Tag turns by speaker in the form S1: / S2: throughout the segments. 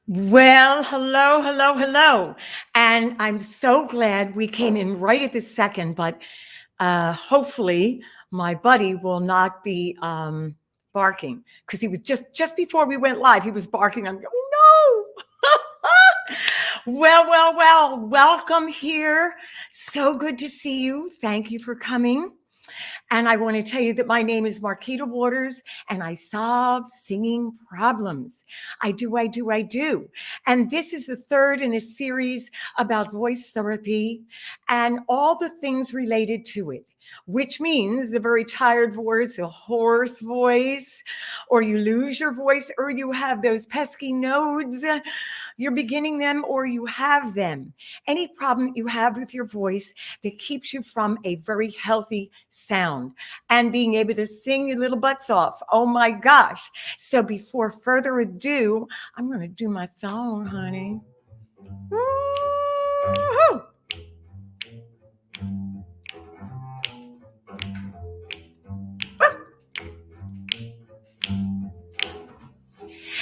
S1: Well, hello, hello, hello. And I'm so glad we came in right at this second, but hopefully my buddy will not be barking because he was just before we went live, he was barking. I'm going, oh no. Well, welcome here. So good to see you. Thank you for coming. And I want to tell you that my name is Marquita Waters and I solve singing problems. I do. And this is the third in a series about voice therapy and all the things related to it, which means the very tired voice, a hoarse voice, or you lose your voice, or you have those pesky nodes. You're beginning them or you have them. Any problem you have with your voice that keeps you from a very healthy sound and being able to sing your little butts off. Oh my gosh. So before further ado, I'm going to do my song, honey. Woo-hoo!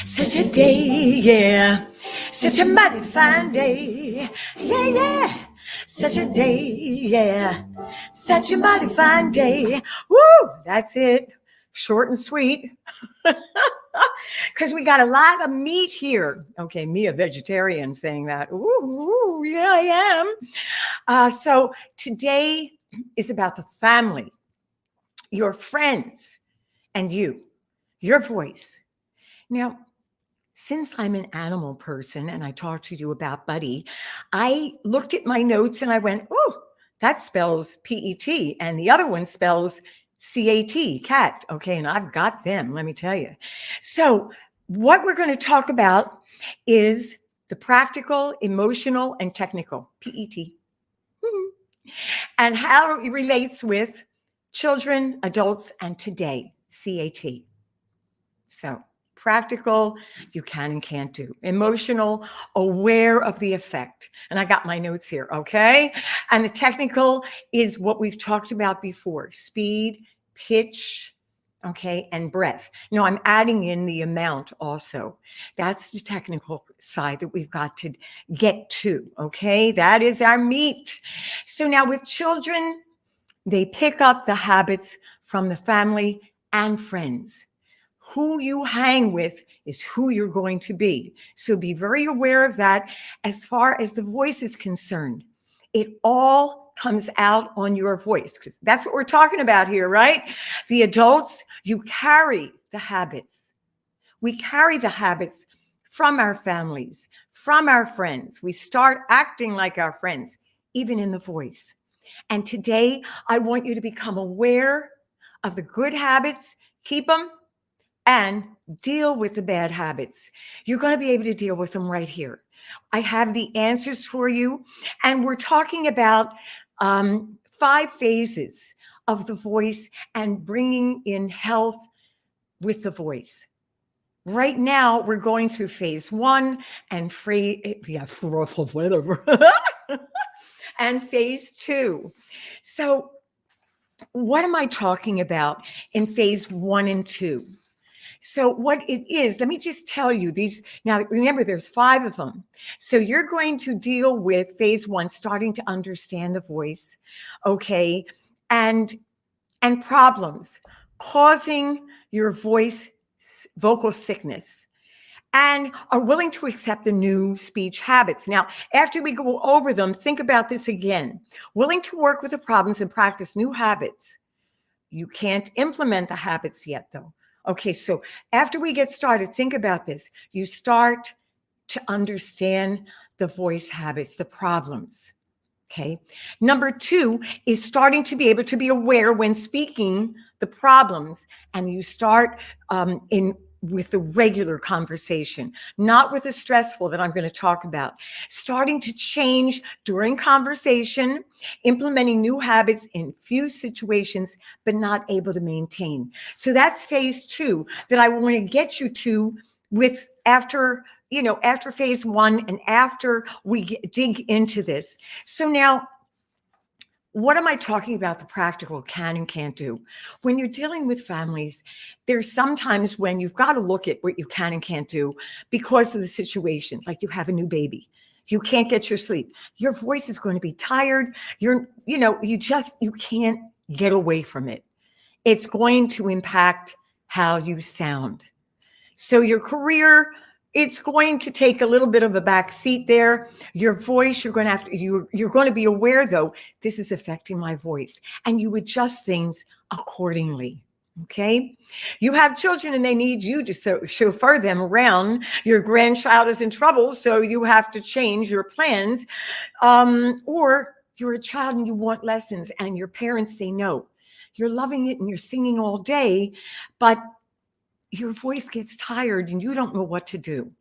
S1: Such a day, yeah. Such a mighty fine day. Yeah. Such a day, yeah. Such a mighty fine day. Woo! That's it. Short and sweet. Because we got a lot of meat here. Okay, me, a vegetarian, saying that. Ooh, yeah, I am. So today is about the family, your friends, and you, your voice. Now, since I'm an animal person and I talked to you about Buddy, I looked at my notes and I went, oh, that spells PET. And the other one spells CAT, cat. Okay. And I've got them, let me tell you. So, what we're going to talk about is the practical, emotional, and technical, PET, and how it relates with children, adults, and today, CAT. So, practical, you can and can't do. Emotional, aware of the effect. And I got my notes here, okay? And the technical is what we've talked about before, speed, pitch, okay, and breath. Now, I'm adding in the amount also. That's the technical side that we've got to get to, okay? That is our meat. So now with children, they pick up the habits from the family and friends. Who you hang with is who you're going to be. So be very aware of that as far as the voice is concerned. It all comes out on your voice because that's what we're talking about here, right? The adults, you carry the habits. We carry the habits from our families, from our friends. We start acting like our friends, even in the voice. And today, I want you to become aware of the good habits, keep them, and deal with the bad habits. You're going to be able to deal with them right here. I have the answers for you. And we're talking about 5 phases of the voice and bringing in health with the voice. Right now, we're going through phase 1 and and phase 2. So, what am I talking about in phase 1 and 2? So what it is, let me just tell you these. Now, remember, there's 5 of them. So you're going to deal with phase 1, starting to understand the voice, okay, and problems causing your vocal sickness, and are willing to accept the new speech habits. Now, after we go over them, think about this again. Willing to work with the problems and practice new habits. You can't implement the habits yet, though. Okay, so after we get started, think about this. You start to understand the voice habits, the problems. Okay. Number 2 is starting to be able to be aware when speaking the problems, and you start in with the regular conversation, not with the stressful that I'm going to talk about. Starting to change during conversation, implementing new habits in few situations, but not able to maintain. So that's phase 2 that I want to get you to with after phase 1 and after we dig into this. So now, What am I talking about? The practical can and can't do. When you're dealing with families, there's sometimes when you've got to look at what you can and can't do because of the situation. Like you have a new baby, you can't get your sleep. Your voice is going to be tired. You can't get away from it. It's going to impact how you sound. So your career, it's going to take a little bit of a back seat there. Your voice, you're going to be aware though, this is affecting my voice, and you adjust things accordingly. Okay. You have children and they need you to chauffeur them around. Your grandchild is in trouble, so you have to change your plans. Or you're a child and you want lessons and your parents say no. You're loving it and you're singing all day, but your voice gets tired and you don't know what to do.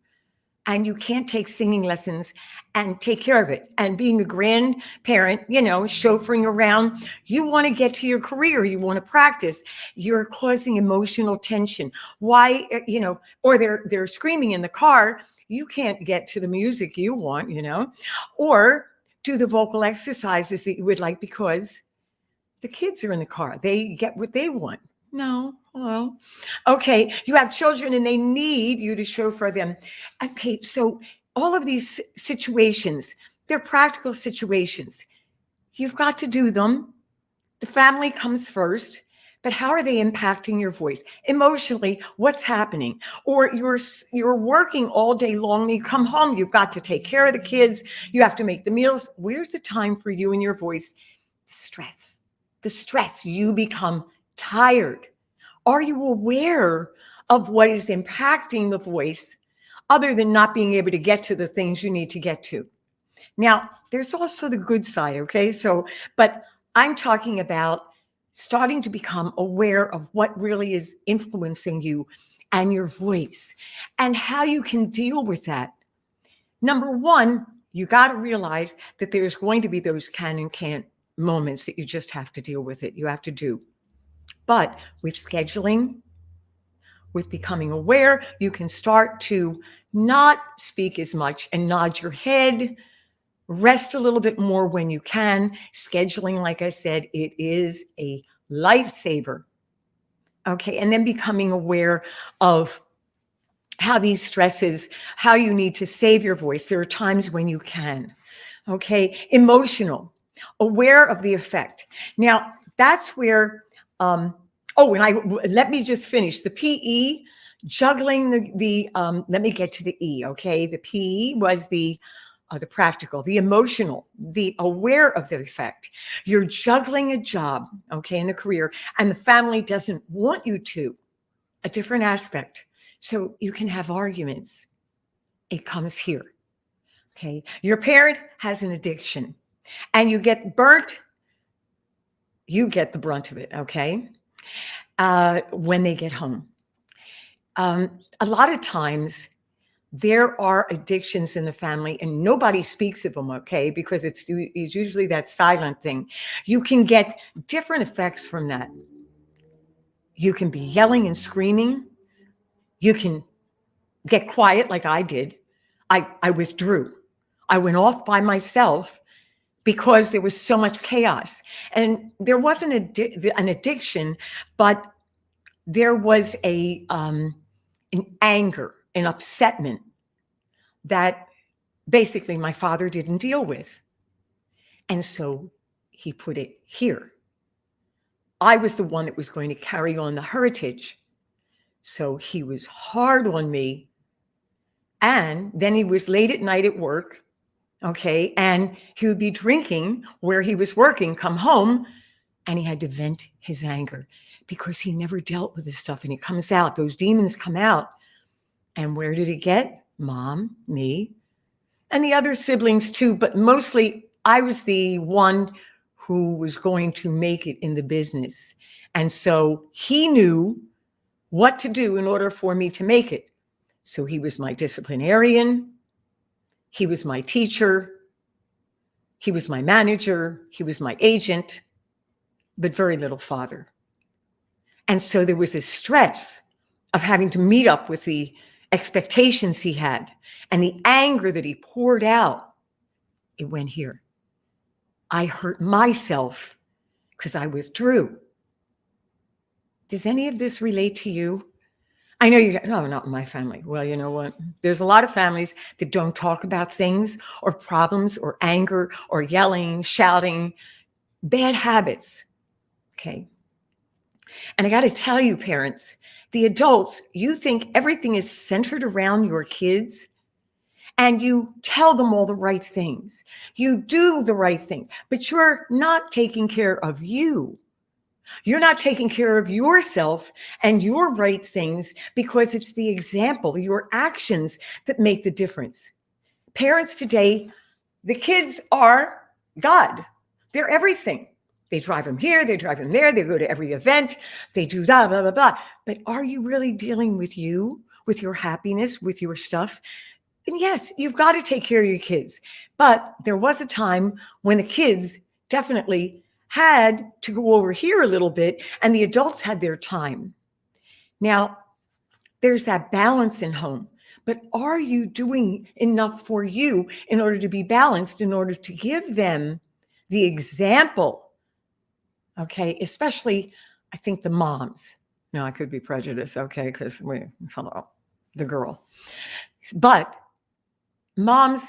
S1: And you can't take singing lessons and take care of it. And being a grandparent, chauffeuring around, you want to get to your career, you want to practice. You're causing emotional tension. Why, or they're screaming in the car. You can't get to the music you want, or do the vocal exercises that you would like because the kids are in the car. They get what they want. No. Well, okay. You have children and they need you to chauffeur them. Okay. So all of these situations, they're practical situations. You've got to do them. The family comes first, but how are they impacting your voice? Emotionally, what's happening? Or you're working all day long. You come home, you've got to take care of the kids. You have to make the meals. Where's the time for you and your voice? The stress, you become tired. Are you aware of what is impacting the voice other than not being able to get to the things you need to get to? Now, there's also the good side, okay? But I'm talking about starting to become aware of what really is influencing you and your voice and how you can deal with that. Number one, you got to realize that there's going to be those can and can't moments that you just have to deal with it. You have to do. But with scheduling, with becoming aware, you can start to not speak as much and nod your head, rest a little bit more when you can. Scheduling, like I said, it is a lifesaver. Okay, and then becoming aware of how these stresses, how you need to save your voice. There are times when you can. Okay, emotional, aware of the effect. Now, that's where, let me just finish. The PE, juggling let me get to the E, okay? The PE was the practical, the emotional, the aware of the effect. You're juggling a job, okay, in the career, and the family doesn't want you to, a different aspect. So you can have arguments. It comes here. Okay. Your parent has an addiction and you get burnt. You get the brunt of it. Okay. When they get home. A lot of times there are addictions in the family and nobody speaks of them. Okay. Because it's usually that silent thing. You can get different effects from that. You can be yelling and screaming. You can get quiet like I did. I withdrew. I went off by myself because there was so much chaos. And there wasn't an addiction, but there was an anger, an upsetment that basically my father didn't deal with. And so he put it here. I was the one that was going to carry on the heritage. So he was hard on me. And then he was late at night at work. Okay. And he would be drinking where he was working, come home, and he had to vent his anger because he never dealt with this stuff. And it comes out, those demons come out. And where did it get? Mom, me, and the other siblings too. But mostly I was the one who was going to make it in the business. And so he knew what to do in order for me to make it. So he was my disciplinarian. He was my teacher. He was my manager. He was my agent, but very little father. And so there was this stress of having to meet up with the expectations he had and the anger that he poured out. It went here. I hurt myself because I withdrew. Does any of this relate to you? I know you, no, not in my family. Well, you know what? There's a lot of families that don't talk about things or problems or anger or yelling, shouting, bad habits. Okay. And I got to tell you, parents, the adults, you think everything is centered around your kids and you tell them all the right things. You do the right thing, but you're not taking care of you. You're not taking care of yourself and your right things because it's the example, your actions that make the difference. Parents today, the kids are God. They're everything. They drive them here, they drive them there, they go to every event, they do that, blah, blah, blah. But are you really dealing with you, with your happiness, with your stuff? And yes, you've got to take care of your kids. But there was a time when the kids definitely had to go over here a little bit and the adults had their time. Now, there's that balance in home. But are you doing enough for you in order to be balanced, in order to give them the example? Okay, especially, I think the moms. No, I could be prejudiced, okay, because hello, the girl. But moms,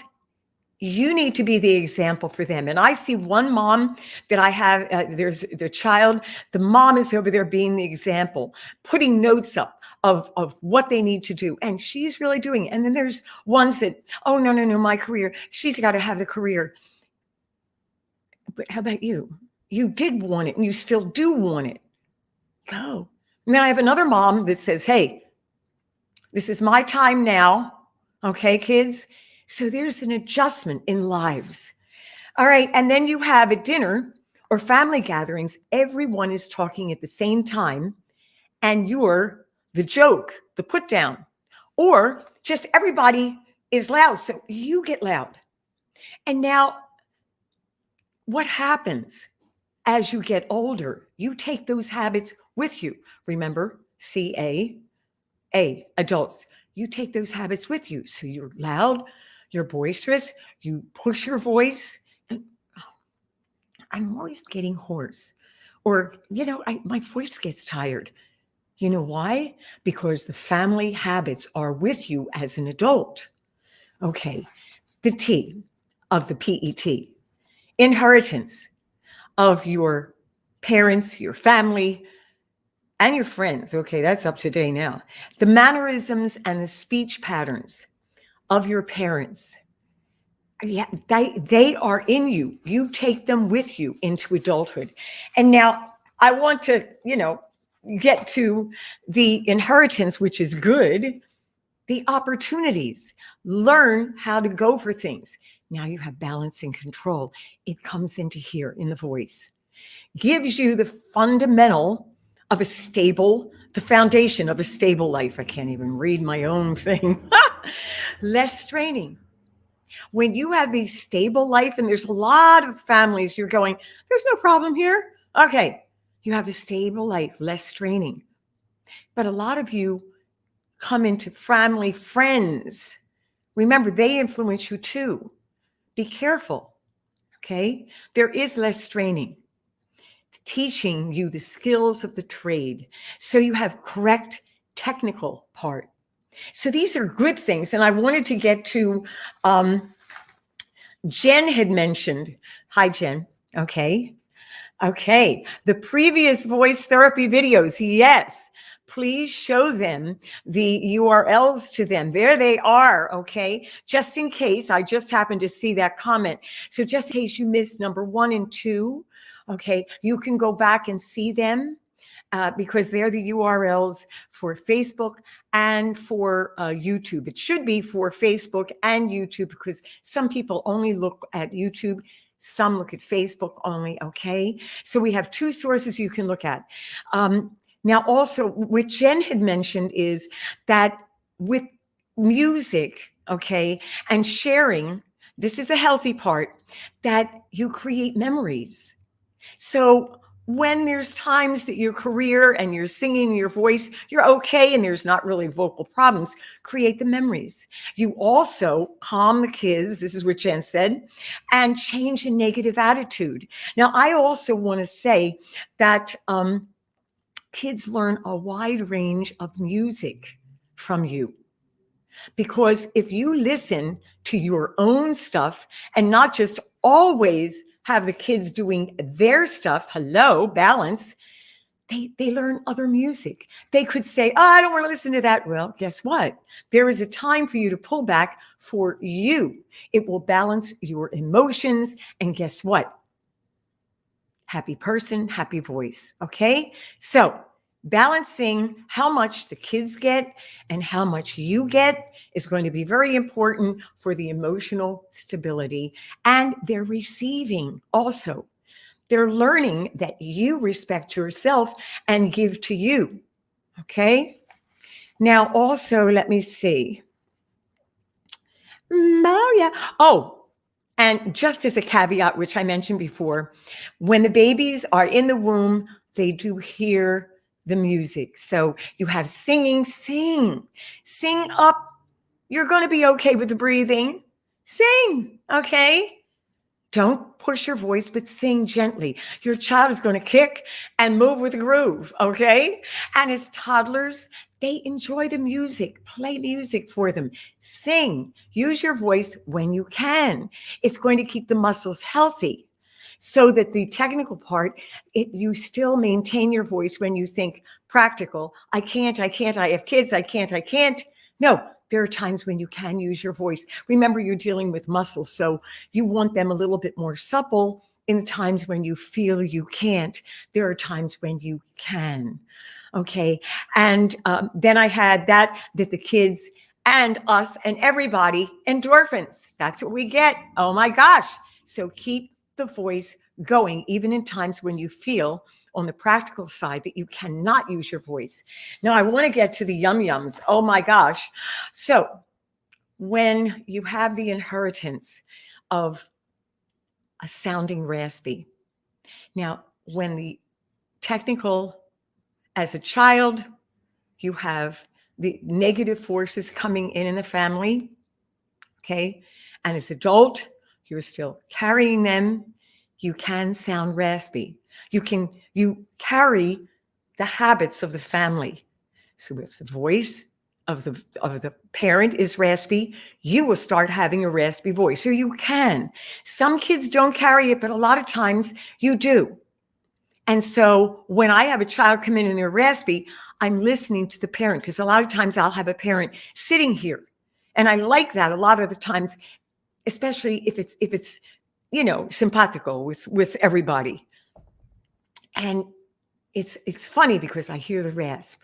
S1: you need to be the example for them. And I see one mom that I have, there's the child, the mom is over there being the example, putting notes up of what they need to do. And she's really doing it. And then there's ones that, oh, no, my career, she's got to have the career. But how about you? You did want it and you still do want it. Go. And then I have another mom that says, hey, this is my time now. Okay, kids? So there's an adjustment in lives. All right. And then you have at dinner or family gatherings, everyone is talking at the same time and you're the joke, the put down, or just everybody is loud. So you get loud. And now what happens as you get older? You take those habits with you. Remember, adults. You take those habits with you. So you're loud, you're boisterous, you push your voice. And I'm always getting hoarse. Or, my voice gets tired. You know why? Because the family habits are with you as an adult. Okay, the T of the PET. Inheritance of your parents, your family, and your friends. Okay, that's up to date now. The mannerisms and the speech patterns of your parents. Yeah, they are in you. You take them with you into adulthood. And now I want to, get to the inheritance, which is good, the opportunities. Learn how to go for things. Now you have balance and control. It comes into here in the voice. Gives you the fundamental of the foundation of a stable life. I can't even read my own thing. Less straining. When you have a stable life, and there's a lot of families, you're going, there's no problem here. Okay, you have a stable life, less straining. But a lot of you come into family, friends. Remember, they influence you too. Be careful, okay? There is less straining. Teaching you the skills of the trade. So you have correct technical part. So these are good things. And I wanted to get to, Jen had mentioned, hi, Jen. Okay. The previous voice therapy videos. Yes. Please show them the URLs to them. There they are. Okay. Just in case, I just happened to see that comment. So just in case you missed number 1 and 2, okay, you can go back and see them because they're the URLs for Facebook and for YouTube. It should be for Facebook and YouTube because some people only look at YouTube. Some look at Facebook only, okay? So we have 2 sources you can look at. Now also, what Jen had mentioned is that with music, okay, and sharing, this is the healthy part, that you create memories. So when there's times that your career and you're singing your voice, you're okay and there's not really vocal problems, create the memories. You also calm the kids, this is what Jen said, and change a negative attitude. Now, I also want to say that kids learn a wide range of music from you. Because if you listen to your own stuff and not just always have the kids doing their stuff, hello, balance, they learn other music. They could say, oh, I don't want to listen to that. Well, guess what? There is a time for you to pull back for you. It will balance your emotions. And guess what? Happy person, happy voice. Okay? So balancing how much the kids get and how much you get is going to be very important for the emotional stability. And they're receiving also. They're learning that you respect yourself and give to you. Okay? Now, also, let me see. Oh, yeah. Oh, and just as a caveat, which I mentioned before, when the babies are in the womb, they do hear the music. So you have singing, sing up. You're going to be okay with the breathing. Sing, okay? Don't push your voice, but sing gently. Your child is going to kick and move with the groove, okay? And as toddlers, they enjoy the music. Play music for them. Sing. Use your voice when you can. It's going to keep the muscles healthy so that the technical part, you still maintain your voice when you think practical. I can't, I have kids, I can't. No, there are times when you can use your voice. Remember, you're dealing with muscles, so you want them a little bit more supple in the times when you feel you can't. There are times when you can. Okay. And then I had that the kids and us and everybody, endorphins. That's what we get. Oh my gosh. So keep the voice going, even in times when you feel on the practical side that you cannot use your voice. Now, I want to get to the yums. Oh my gosh. So when you have the inheritance of a sounding raspy, now when the technical, as a child, you have the negative forces coming in the family, okay? And as adult, you're still carrying them. You can sound raspy. You carry the habits of the family. So if the voice of the parent is raspy, you will start having a raspy voice. So you can. Some kids don't carry it, but a lot of times you do. And so when I have a child come in and they're raspy, I'm listening to the parent, because a lot of times I'll have a parent sitting here. And I like that a lot of the times, especially if it's simpatico with everybody. And it's funny because I hear the rasp.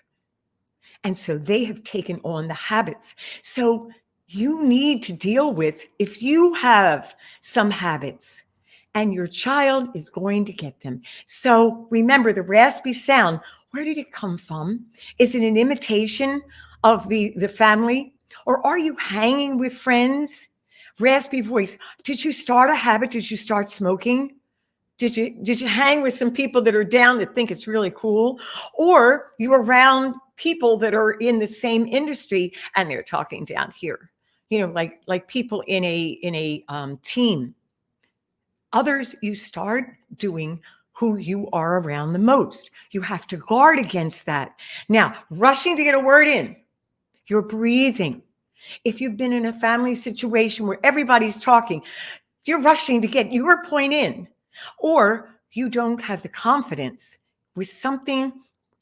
S1: And so they have taken on the habits. So you need to deal with, if you have some habits and your child is going to get them. So remember, the raspy sound, where did it come from? Is it an imitation of the family? Or are you hanging with friends? Raspy voice. Did you start a habit? Did you start smoking? Did you hang with some people that are down that think it's really cool? Or you're around people that are in the same industry and they're talking down here, like people in a team. Others, you start doing who you are around the most. You have to guard against that. Now, rushing to get a word in, you're breathing. If you've been in a family situation where everybody's talking, you're rushing to get your point in. Or you don't have the confidence with something,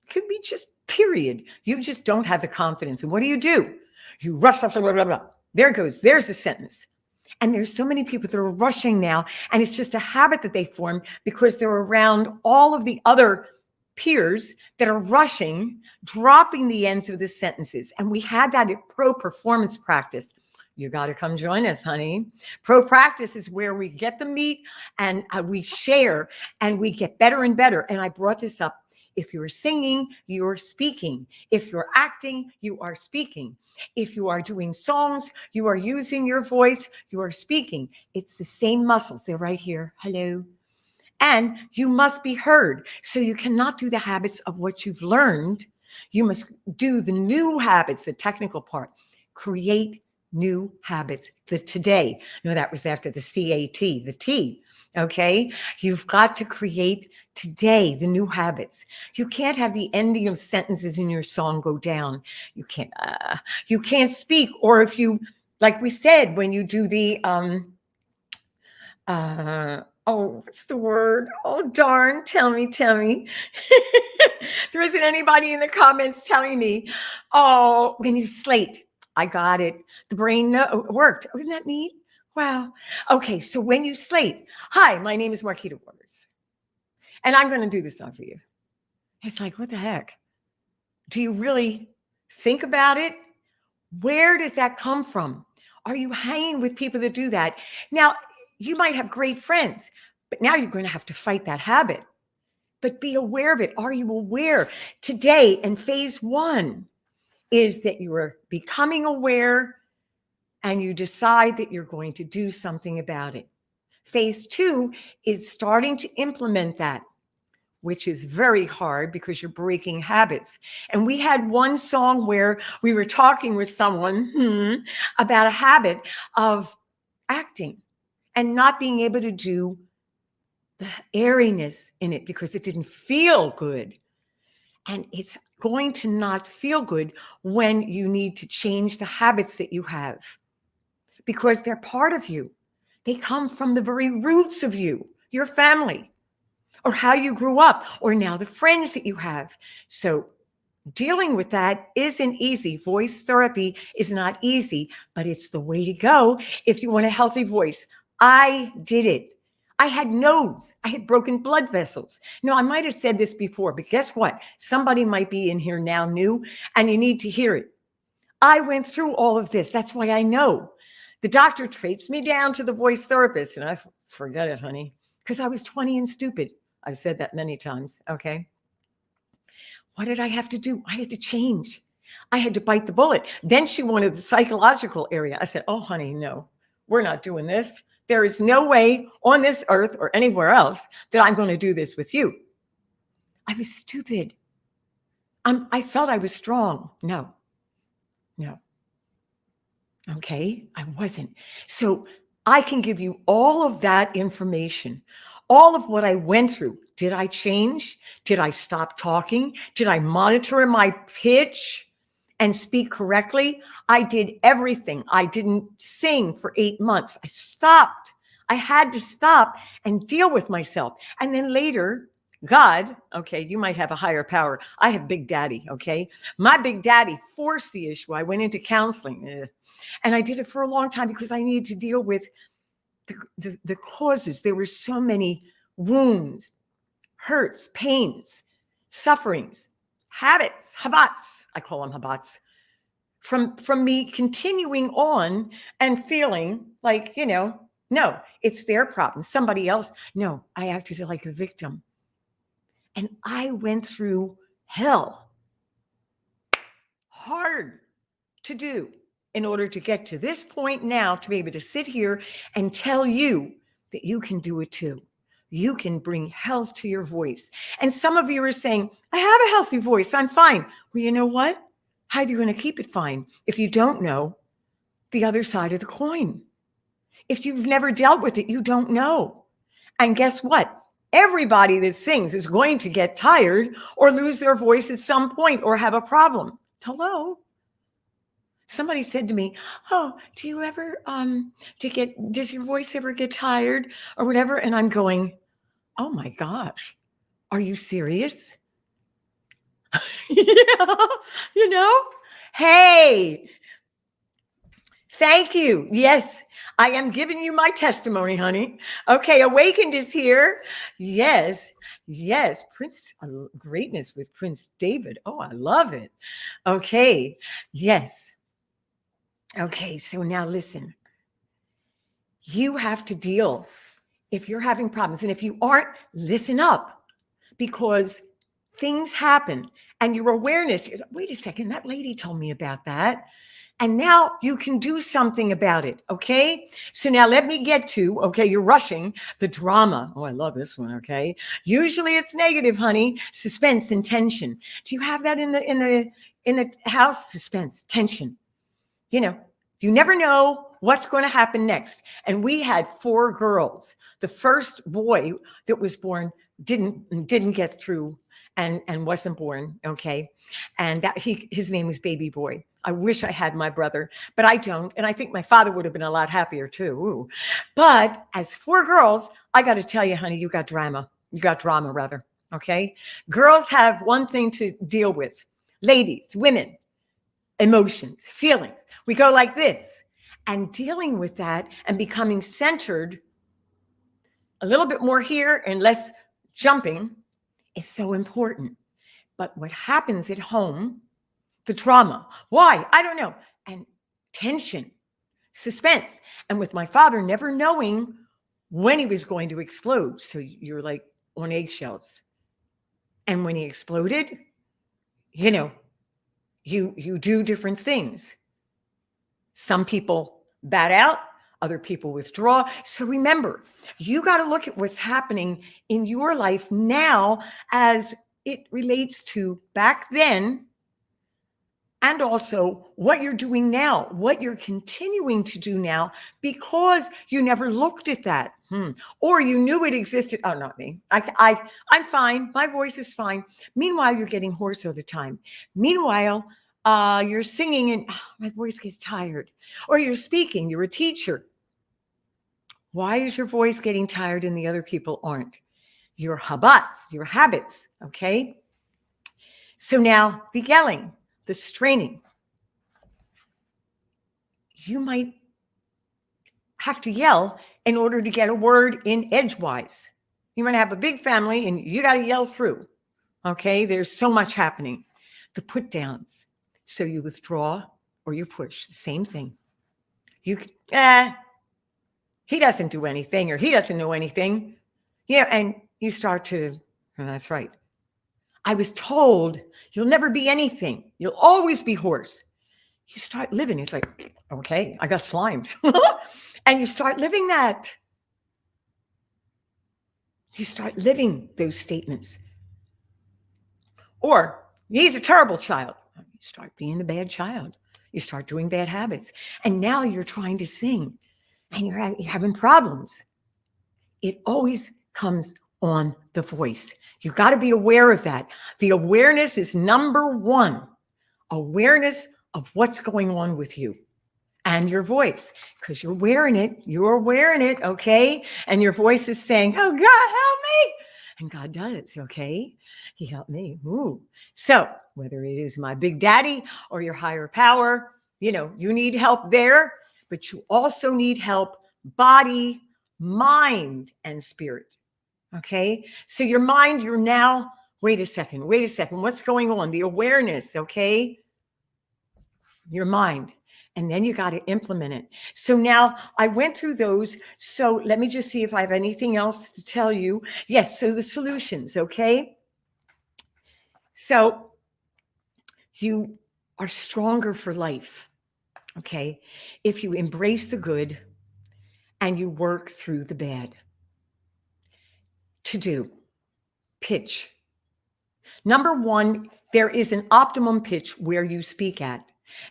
S1: could be just period. You just don't have the confidence. And what do? You rush, blah, blah, blah, blah. There's the sentence. And there's so many people that are rushing now. And it's just a habit that they form because they're around all of the other peers that are rushing, dropping the ends of the sentences. And we had that at pro performance practice. You got to come join us, honey. Pro practice is where we get the meat and we share and we get better and better. And I brought this up. If you're singing, you're speaking. If you're acting, you are speaking. If you are doing songs, you are using your voice, you are speaking. It's the same muscles. They're right here. Hello. And you must be heard. So you cannot do the habits of what you've learned. You must do the new habits, the technical part. Create new habits. The today. No, that was after the CAT, the T. Okay. You've got to create today the new habits. You can't have the ending of sentences in your song go down. You can't speak. Or if you, like we said, when you do the, what's the word? Oh, darn. Tell me. There isn't anybody in the comments telling me, oh, when you slate. I got it. The brain worked. Oh, isn't that neat? Wow. Okay, so when you slate, hi, my name is Marquita Waters, and I'm going to do this song for you. It's like, what the heck? Do you really think about it? Where does that come from? Are you hanging with people that do that? Now, you might have great friends, but now you're going to have to fight that habit. But be aware of it. Are you aware? Today, and phase 1 is that you are becoming aware and you decide that you're going to do something about it. Phase 2 is starting to implement that, which is very hard because you're breaking habits. And we had one song where we were talking with someone about a habit of acting and not being able to do the airiness in it because it didn't feel good. And it's going to not feel good when you need to change the habits that you have because they're part of you. They come from the very roots of you, your family, or how you grew up, or now the friends that you have. So dealing with that isn't easy. Voice therapy is not easy, but it's the way to go if you want a healthy voice. I did it. I had nodes. I had broken blood vessels. Now, I might have said this before, but guess what? Somebody might be in here now new, and you need to hear it. I went through all of this. That's why I know. The doctor trapes me down to the voice therapist, and I forget it, honey, because I was 20 and stupid. I've said that many times, okay? What did I have to do? I had to change. I had to bite the bullet. Then she wanted the psychological area. I said, oh, honey, no, we're not doing this. There is no way on this earth or anywhere else that I'm going to do this with you. I was stupid. I felt I was strong. No. Okay, I wasn't. So I can give you all of that information, all of what I went through. Did I change? Did I stop talking? Did I monitor my pitch and speak correctly? I did everything. I didn't sing for 8 months. I stopped. I had to stop and deal with myself. And then later, God, okay, you might have a higher power. I have Big Daddy, okay? My Big Daddy forced the issue. I went into counseling. And I did it for a long time because I needed to deal with the causes. There were so many wounds, hurts, pains, sufferings, habits, habats. I call them habats. From me continuing on and feeling like, no, it's their problem. Somebody else. No, I acted like a victim. And I went through hell. Hard to do in order to get to this point now to be able to sit here and tell you that you can do it too. You can bring health to your voice. And some of you are saying, I have a healthy voice. I'm fine. Well, you know what? How are you going to keep it fine if you don't know the other side of the coin? If you've never dealt with it, you don't know. And guess what? Everybody that sings is going to get tired or lose their voice at some point or have a problem. Hello? Somebody said to me, oh, do you ever, does your voice ever get tired or whatever? And I'm going, oh my gosh, are you serious? Yeah, hey, thank you. Yes, I am giving you my testimony, honey. Okay, Awakened is here. Yes, Prince Greatness with Prince David. Oh, I love it. Okay, yes. Okay, so now listen. You have to deal if you're having problems. And if you aren't, listen up because things happen and your awareness, wait a second, that lady told me about that. And now you can do something about it, okay? So now let me get to, okay, you're rushing the drama. Oh, I love this one, okay? Usually it's negative, honey. Suspense and tension. Do you have that in the house? Suspense, tension. You know, you never know what's going to happen next. And we had 4 girls. The first boy that was born didn't get through and wasn't born, okay? And that his name was Baby Boy. I wish I had my brother, but I don't. And I think my father would have been a lot happier too. Ooh. But as 4 girls, I got to tell you, honey, you got drama. You got drama, rather, okay? Girls have one thing to deal with. Ladies, women, emotions, feelings. We go like this. And dealing with that and becoming centered a little bit more here and less jumping is so important. But what happens at home, the trauma, why? I don't know. And tension, suspense. And with my father never knowing when he was going to explode. So you're like on eggshells. And when he exploded, you know, you do different things. Some people bat out, other people withdraw. So remember, you got to look at what's happening in your life now as it relates to back then, and also what you're doing now, what you're continuing to do now, because you never looked at that. Or you knew it existed. Oh, not me. I'm fine. My voice is fine. Meanwhile, you're getting hoarse all the time. Meanwhile, you're singing and my voice gets tired. Or you're speaking, you're a teacher. Why is your voice getting tired and the other people aren't? Your habits, okay? So now the yelling, the straining. You might have to yell in order to get a word in edgewise. You might have a big family and you got to yell through, okay? There's so much happening. The put downs. So you withdraw or you push, the same thing. He doesn't do anything or he doesn't know anything. And you start to, that's right. I was told you'll never be anything. You'll always be hoarse. You start living. It's like, okay, I got slimed. And you start living that. You start living those statements. Or he's a terrible child. You start being the bad child. You start doing bad habits. And now you're trying to sing and you're having problems. It always comes on the voice. You got to be aware of that. The awareness is number 1. Awareness of what's going on with you and your voice, because you're wearing it, okay? And your voice is saying, oh, God, help me. And God does, okay? He helped me. Ooh. So whether it is my big daddy or your higher power, you need help there, but you also need help body, mind, and spirit. Okay. So your mind, you're now, wait a second. What's going on? The awareness. Okay. Your mind. And then you got to implement it. So now I went through those. So let me just see if I have anything else to tell you. Yes. So the solutions. Okay. So you are stronger for life. Okay. If you embrace the good and you work through the bad. To do. Pitch. Number 1, there is an optimum pitch where you speak at.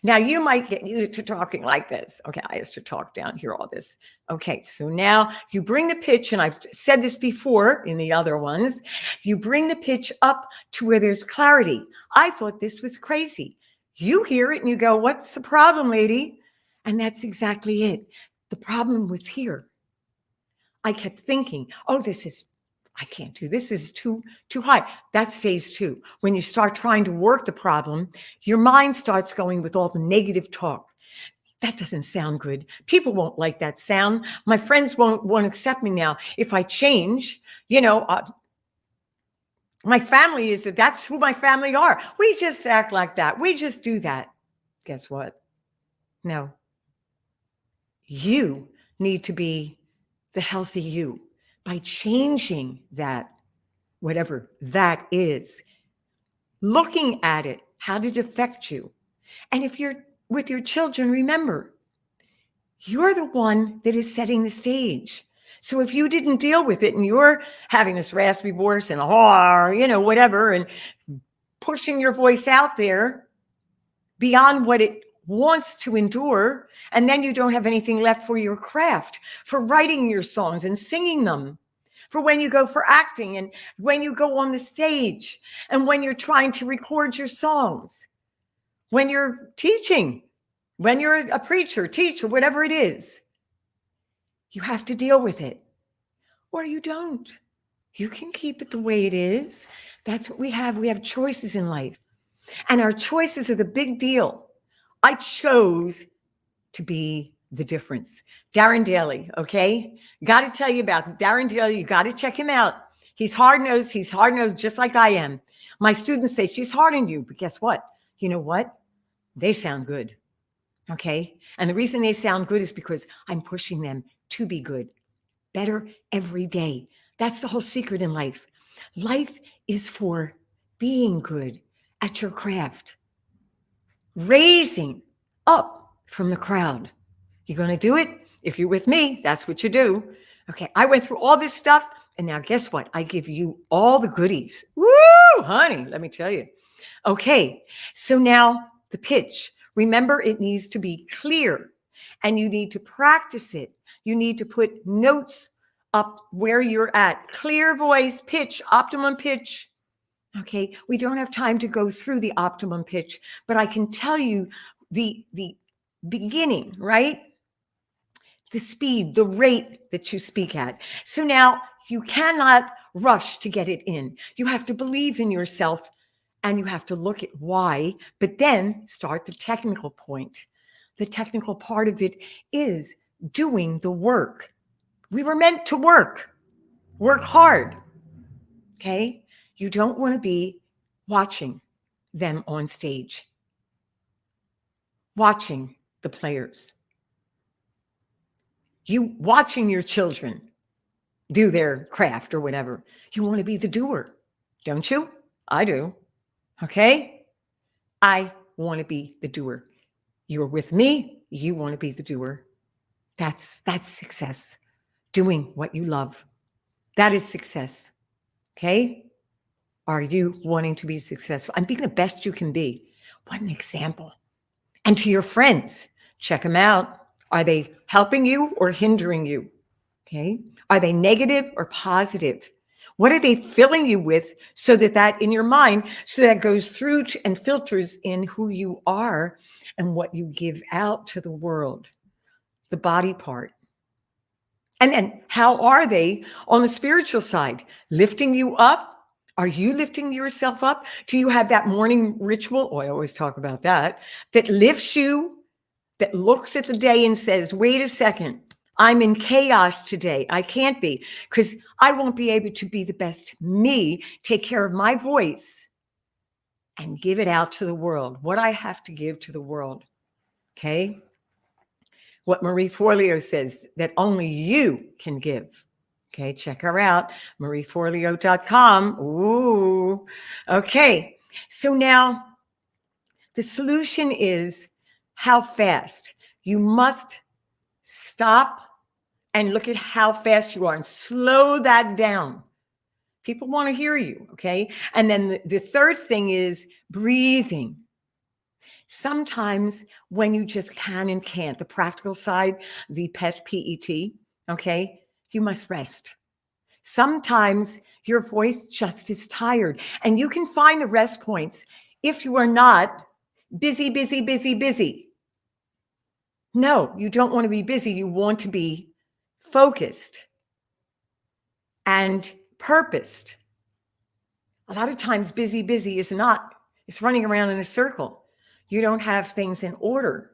S1: Now you might get used to talking like this. Okay, I used to talk down here, all this. Okay, so now you bring the pitch, and I've said this before in the other ones, you bring the pitch up to where there's clarity. I thought this was crazy. You hear it and you go, what's the problem, lady? And that's exactly it. The problem was here. I kept thinking, oh, I can't do this. This is too high. That's phase 2. When you start trying to work the problem, your mind starts going with all the negative talk. That doesn't sound good. People won't like that sound. My friends won't accept me now. If I change, my family that's who my family are. We just act like that. We just do that. Guess what? No. You need to be the healthy you. By changing that, whatever that is, looking at it, how did it affect you? And if you're with your children, remember, you're the one that is setting the stage. So if you didn't deal with it and you're having this raspy voice and whatever, and pushing your voice out there beyond what it wants to endure, and then you don't have anything left for your craft, for writing your songs and singing them, for when you go for acting and when you go on the stage and when you're trying to record your songs, when you're teaching, when you're a preacher, teacher, whatever it is, you have to deal with it, or you don't. You can keep it the way it is. That's what we have. We have choices in life, and our choices are the big deal. I chose to be the difference. Darren Daly, okay? Got to tell you about Darren Daly. You got to check him out. He's hard-nosed. He's hard-nosed just like I am. My students say, she's hard on you, but guess what? You know what? They sound good, okay? And the reason they sound good is because I'm pushing them to be good, better every day. That's the whole secret in life. Life is for being good at your craft, raising up from the crowd. You're going to do it? If you're with me, that's what you do. Okay, I went through all this stuff, and now guess what? I give you all the goodies. Woo, honey, let me tell you. Okay, so now the pitch. Remember, it needs to be clear, and you need to practice it. You need to put notes up where you're at. Clear voice, pitch, optimum pitch. Okay, we don't have time to go through the optimum pitch, but I can tell you the beginning, right? The speed, the rate that you speak at. So now you cannot rush to get it in. You have to believe in yourself, and you have to look at why, but then start the technical point. The technical part of it is doing the work. We were meant to work hard, okay? You don't want to be watching them on stage, watching the players. You watching your children do their craft or whatever. You want to be the doer, don't you? I do, okay? I want to be the doer. You're with me, you want to be the doer. That's success. Doing what you love. That is success. Okay? Are you wanting to be successful? And being the best you can be. What an example. And to your friends, check them out. Are they helping you or hindering you? Okay? Are they negative or positive? What are they filling you with so that in your mind, so that goes through and filters in who you are and what you give out to the world, the body part. And then how are they on the spiritual side? Lifting you up? Are you lifting yourself up? Do you have that morning ritual? Oh, I always talk about that lifts you, that looks at the day and says, wait a second, I'm in chaos today. I can't be, because I won't be able to be the best me, take care of my voice and give it out to the world. What I have to give to the world, okay? What Marie Forleo says, that only you can give. Okay, check her out, marieforleo.com. Ooh, okay. So now the solution is how fast. You must stop and look at how fast you are and slow that down. People want to hear you, okay? And then the third thing is breathing. Sometimes when you just can and can't, the practical side, the PET, PET, okay, you must rest. Sometimes your voice just is tired, and you can find the rest points if you are not busy, busy, busy, busy. No, you don't want to be busy. You want to be focused and purposed. A lot of times busy, busy is not, it's running around in a circle. You don't have things in order.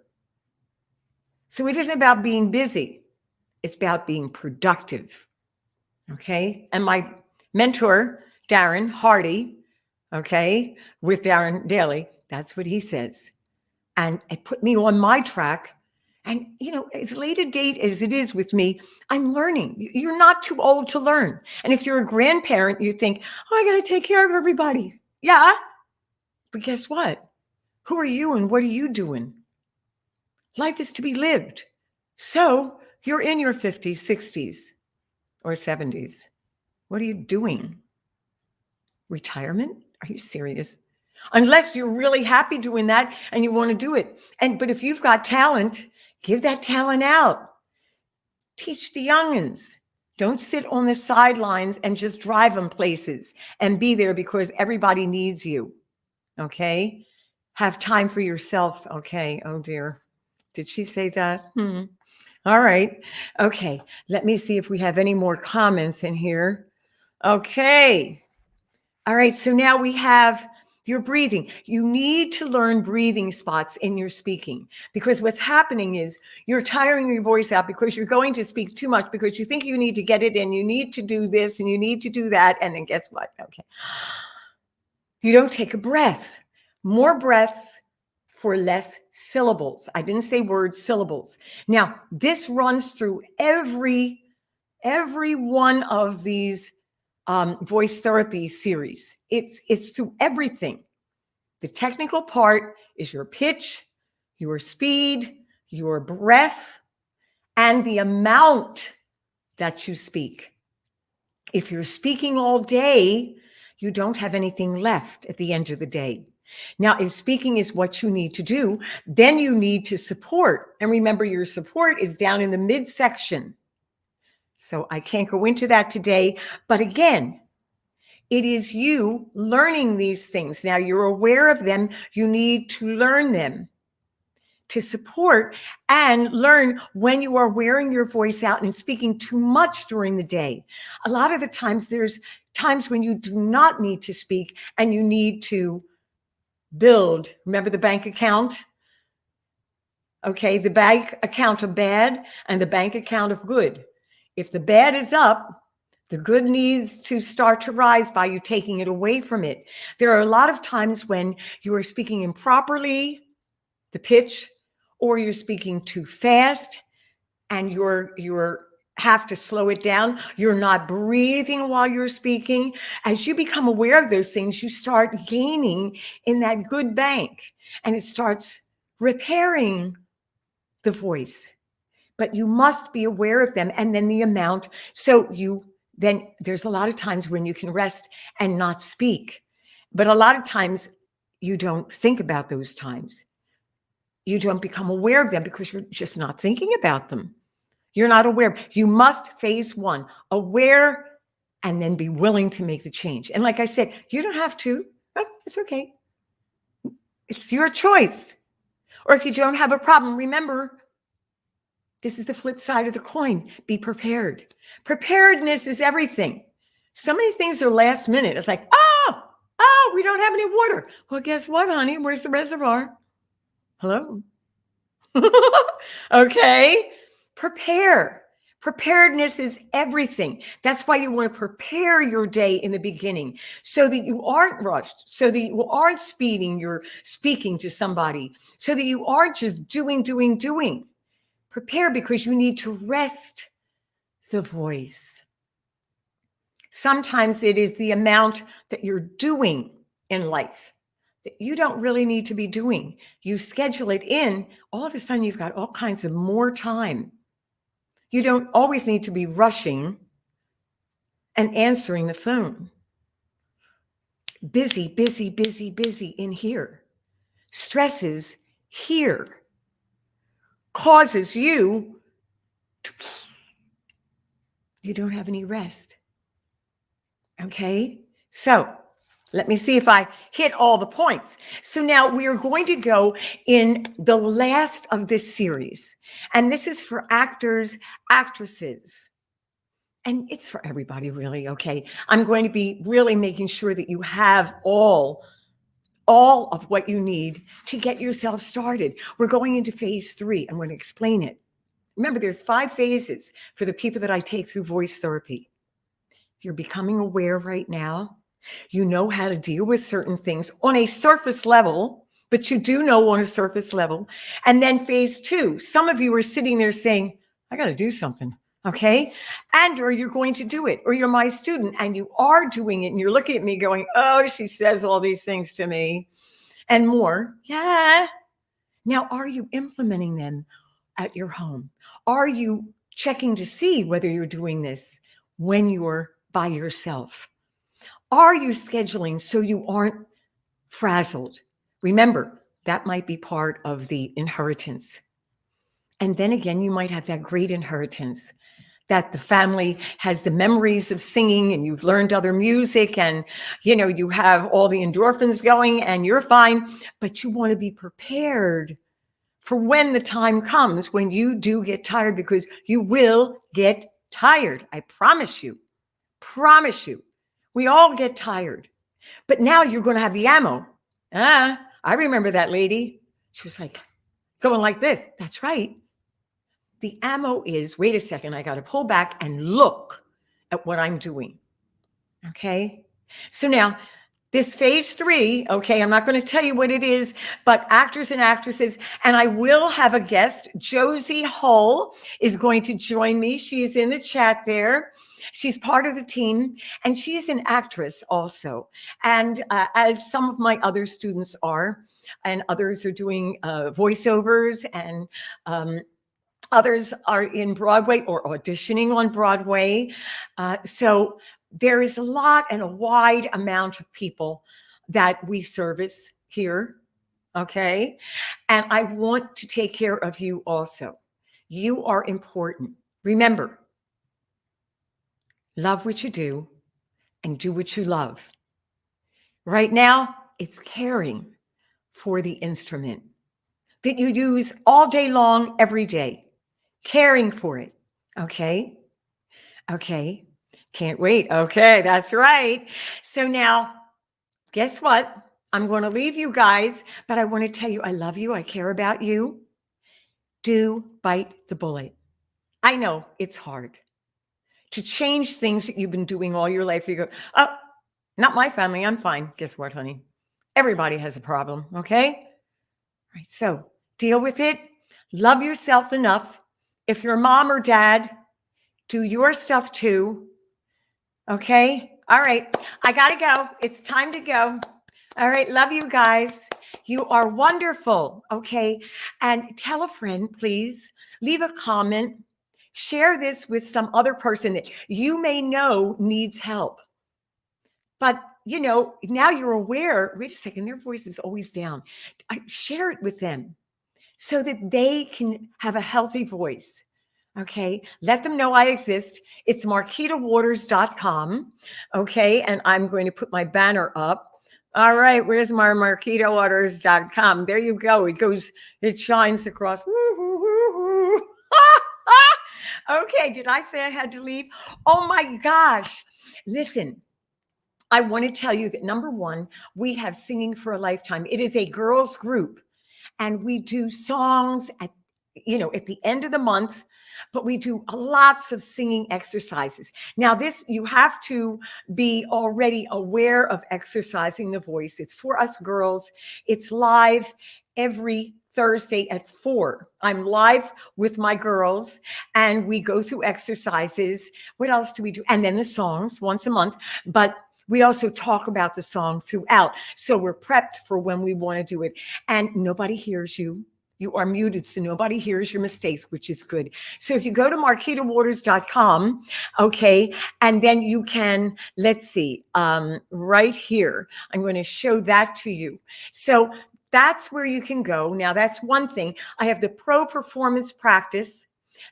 S1: So it isn't about being busy. It's about being productive. Okay. And my mentor, Darren Hardy, okay, with Darren Daly, that's what he says. And it put me on my track. And, as late a date as it is with me, I'm learning. You're not too old to learn. And if you're a grandparent, you think, oh, I got to take care of everybody. Yeah. But guess what? Who are you and what are you doing? Life is to be lived. So you're in your 50s, 60s, or 70s. What are you doing? Retirement? Are you serious? Unless you're really happy doing that and you want to do it. But if you've got talent, give that talent out. Teach the youngins. Don't sit on the sidelines and just drive them places and be there because everybody needs you. Okay? Have time for yourself. Okay. Oh dear. Did she say that? All right. Okay. Let me see if we have any more comments in here. Okay. All right. So now we have your breathing. You need to learn breathing spots in your speaking, because what's happening is you're tiring your voice out because you're going to speak too much because you think you need to get it in. You need to do this and you need to do that. And then guess what? Okay. You don't take a breath. More breaths for less syllables. I didn't say words, syllables. Now, this runs through every one of these voice therapy series. It's through everything. The technical part is your pitch, your speed, your breath, and the amount that you speak. If you're speaking all day, you don't have anything left at the end of the day. Now, if speaking is what you need to do, then you need to support. And remember, your support is down in the midsection. So I can't go into that today. But again, it is you learning these things. Now you're aware of them. You need to learn them to support and learn when you are wearing your voice out and speaking too much during the day. A lot of the times there's times when you do not need to speak and you need to build. Remember the bank account? Okay, the bank account of bad and the bank account of good. If the bad is up, the good needs to start to rise by you taking it away from it. There are a lot of times when you are speaking improperly, the pitch, or you're speaking too fast and you're have to slow it down. You're not breathing while you're speaking. As you become aware of those things, you start gaining in that good bank and it starts repairing the voice. But you must be aware of them and then the amount. So then there's a lot of times when you can rest and not speak. But a lot of times you don't think about those times. You don't become aware of them because you're just not thinking about them. You're not aware. You must phase one, aware, and then be willing to make the change. And like I said, you don't have to. Oh, it's okay. It's your choice. Or if you don't have a problem, remember, this is the flip side of the coin. Be prepared. Preparedness is everything. So many things are last minute. It's like, oh, we don't have any water. Well, guess what, honey? Where's the reservoir? Hello? Okay. Prepare. Preparedness is everything. That's why you want to prepare your day in the beginning so that you aren't rushed, so that you aren't speeding your speaking to somebody, so that you aren't just doing. Prepare because you need to rest the voice. Sometimes it is the amount that you're doing in life that you don't really need to be doing. You schedule it in, all of a sudden you've got all kinds of more time. You don't always need to be rushing and answering the phone. Busy in here. Stresses here. Causes you don't have any rest. Okay? So let me see if I hit all the points. So now we are going to go in the last of this series. And this is for actors, actresses. And it's for everybody, really, okay? I'm going to be really making sure that you have all of what you need to get yourself started. We're going into phase 3. I'm going to explain it. Remember, there's 5 phases for the people that I take through voice therapy. You're becoming aware right now. You know how to deal with certain things on a surface level, but you do know on a surface level. And then phase 2, some of you are sitting there saying, I got to do something. Okay. Or you're going to do it, or you're my student and you are doing it and you're looking at me going, oh, she says all these things to me and more. Yeah. Now, are you implementing them at your home? Are you checking to see whether you're doing this when you're by yourself? Are you scheduling so you aren't frazzled? Remember, that might be part of the inheritance. And then again, you might have that great inheritance that the family has the memories of singing and you've learned other music and you have all the endorphins going and you're fine, but you want to be prepared for when the time comes when you do get tired, because you will get tired. I promise you. Promise you. We all get tired. But now you're going to have the ammo. I remember that lady. She was like going like this. That's right. The ammo is, wait a second, I got to pull back and look at what I'm doing. Okay. So now this phase 3, okay, I'm not going to tell you what it is, but actors and actresses, and I will have a guest. Josie Hull is going to join me. She is in the chat there. She's part of the team, and she's an actress also. And as some of my other students are, and others are doing voiceovers, and others are in Broadway or auditioning on Broadway. So there is a lot and a wide amount of people that we service here, okay? And I want to take care of you also. You are important. Remember, love what you do and do what you love. Right now, it's caring for the instrument that you use all day long, every day. Caring for it, okay? Okay. Can't wait. Okay, that's right. So now, guess what? I'm going to leave you guys, but I want to tell you I love you. I care about you. Do bite the bullet. I know it's hard to change things that you've been doing all your life. You go, oh, not my family. I'm fine. Guess what, honey? Everybody has a problem, okay? All right, so deal with it. Love yourself enough. If you're mom or dad, do your stuff too. Okay. All right. I got to go. It's time to go. All right. Love you guys. You are wonderful. Okay. And tell a friend, please. Leave a comment. Share this with some other person that you may know needs help. But, now you're aware. Wait a second. Their voice is always down. Share it with them so that they can have a healthy voice. Okay, let them know I exist. It's marquitawaters.com. Okay, and I'm going to put my banner up. All right, where's my marquitawaters.com? There you go. It shines across. Okay, did I say I had to leave? Oh my gosh. Listen, I want to tell you that number one, we have Singing for a Lifetime. It is a girls group, and we do songs at the end of the month. But we do lots of singing exercises. Now, this, you have to be already aware of exercising the voice. It's for us girls. It's live every Thursday at 4. I'm live with my girls and we go through exercises. What else do we do? And then the songs once a month. But we also talk about the songs throughout. So we're prepped for when we want to do it. And nobody hears you. You are muted, so nobody hears your mistakes, which is good. So if you go to marquitawaters.com, okay, and then you can, let's see, right here, I'm going to show that to you. So that's where you can go. Now, that's one thing. I have the pro performance practice.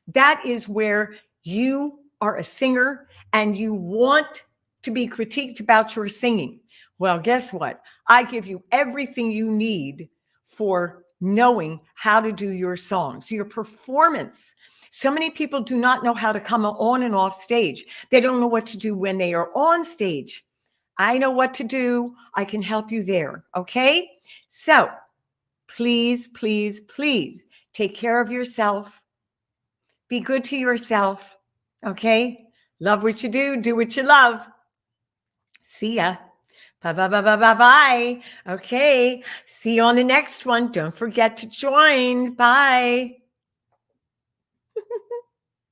S1: That is where you are a singer and you want to be critiqued about your singing. Well, guess what? I give you everything you need for knowing how to do your songs, your performance. So many people do not know how to come on and off stage. They don't know what to do when they are on stage. I know what to do. I can help you there. Okay. So please, please, please take care of yourself. Be good to yourself. Okay. Love what you do what you love. See ya. Bye, bye, bye, bye, bye, bye. Okay. See you on the next one. Don't forget to join. Bye.